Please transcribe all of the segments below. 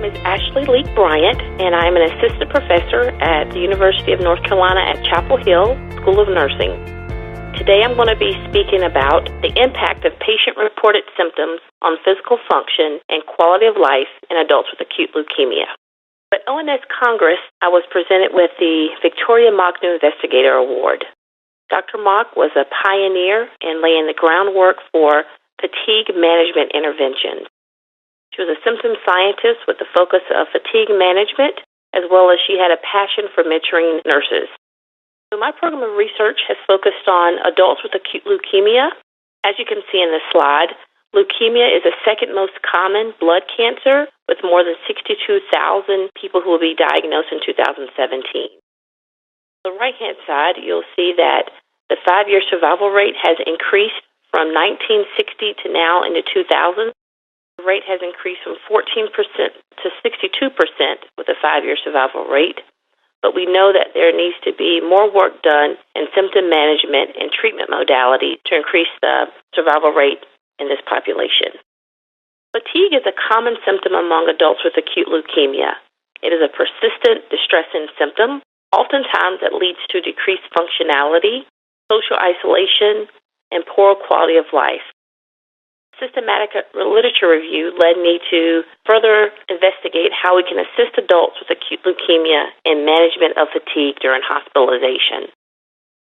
name is Ashley Leek Bryant, and I'm an assistant professor at the University of North Carolina at Chapel Hill School of Nursing. Today I'm going to be speaking about the impact of patient-reported symptoms on physical function and quality of life in adults with acute leukemia. At ONS Congress, I was presented with the Victoria Mock New Investigator Award. Dr. Mock was a pioneer in laying the groundwork for fatigue management interventions. She was a symptom scientist with the focus of fatigue management, as well as she had a passion for mentoring nurses. So my program of research has focused on adults with acute leukemia. As you can see in this slide, leukemia is the second most common blood cancer, with more than 62,000 people who will be diagnosed in 2017. On the right-hand side, you'll see that the 5-year survival rate has increased from 1960 to now into 2000. The rate has increased from 14% to 62% with a 5-year survival rate, but we know that there needs to be more work done in symptom management and treatment modalities to increase the survival rate in this population. Fatigue is a common symptom among adults with acute leukemia. It is a persistent, distressing symptom. Oftentimes it leads to decreased functionality, social isolation, and poor quality of life. Systematic literature review led me to further investigate how we can assist adults with acute leukemia in management of fatigue during hospitalization.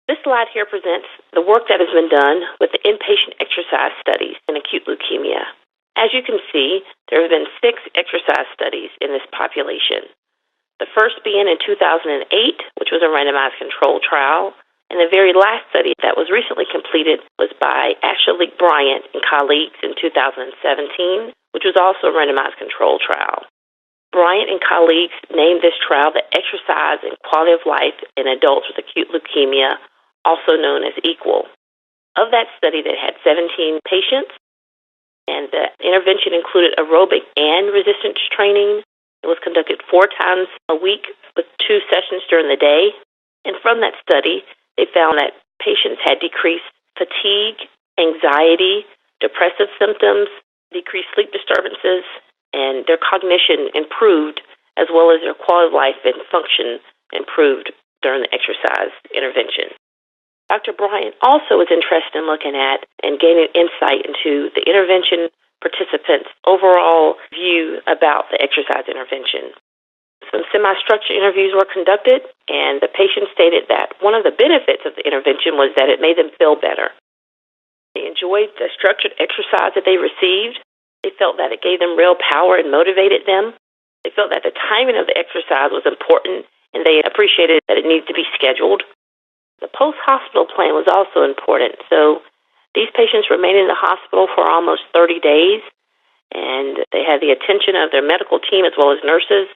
This slide here presents the work that has been done with the inpatient exercise studies in acute leukemia. As you can see, there have been 6 exercise studies in this population. The first being in 2008, which was a randomized controlled trial. And the very last study that was recently completed was by Ashley Leek Bryant and colleagues in 2017, which was also a randomized controlled trial. Bryant and colleagues named this trial the Exercise and Quality of Life in Adults with Acute Leukemia, also known as EQUAL. Of that study, they had 17 patients, and the intervention included aerobic and resistance training. It was conducted 4 times a week with 2 sessions during the day. And from that study, they found that patients had decreased fatigue, anxiety, depressive symptoms, decreased sleep disturbances, and their cognition improved, as well as their quality of life and function improved during the exercise intervention. Dr. Bryant also was interested in looking at and gaining insight into the intervention participants' overall view about the exercise intervention. Some semi-structured interviews were conducted, and the patient stated that one of the benefits of the intervention was that it made them feel better. They enjoyed the structured exercise that they received. They felt that it gave them real power and motivated them. They felt that the timing of the exercise was important, and they appreciated that it needed to be scheduled. The post-hospital plan was also important. So these patients remained in the hospital for almost 30 days, and they had the attention of their medical team as well as nurses.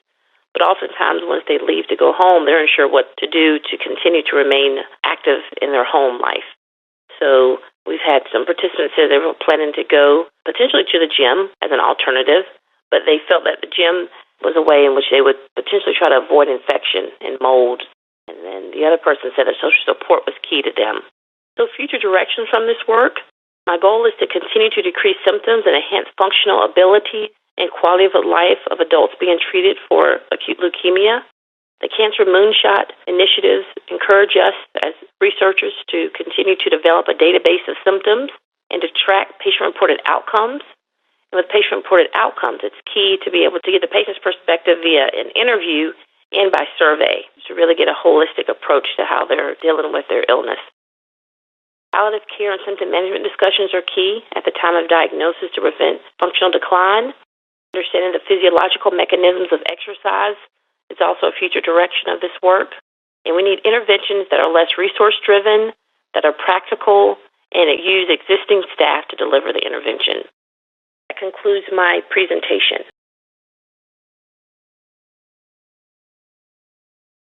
But oftentimes, once they leave to go home, they're unsure what to do to continue to remain active in their home life. So we've had some participants say they were planning to go potentially to the gym as an alternative, but they felt that the gym was a way in which they would potentially try to avoid infection and mold. And then the other person said that social support was key to them. So future directions from this work, my goal is to continue to decrease symptoms and enhance functional ability and quality of life of adults being treated for acute leukemia. The Cancer Moonshot initiatives encourage us as researchers to continue to develop a database of symptoms and to track patient-reported outcomes. And with patient-reported outcomes, it's key to be able to get the patient's perspective via an interview and by survey to really get a holistic approach to how they're dealing with their illness. Palliative care and symptom management discussions are key at the time of diagnosis to prevent functional decline. Understanding the physiological mechanisms of exercise is also a future direction of this work. And we need interventions that are less resource-driven, that are practical, and that use existing staff to deliver the intervention. That concludes my presentation.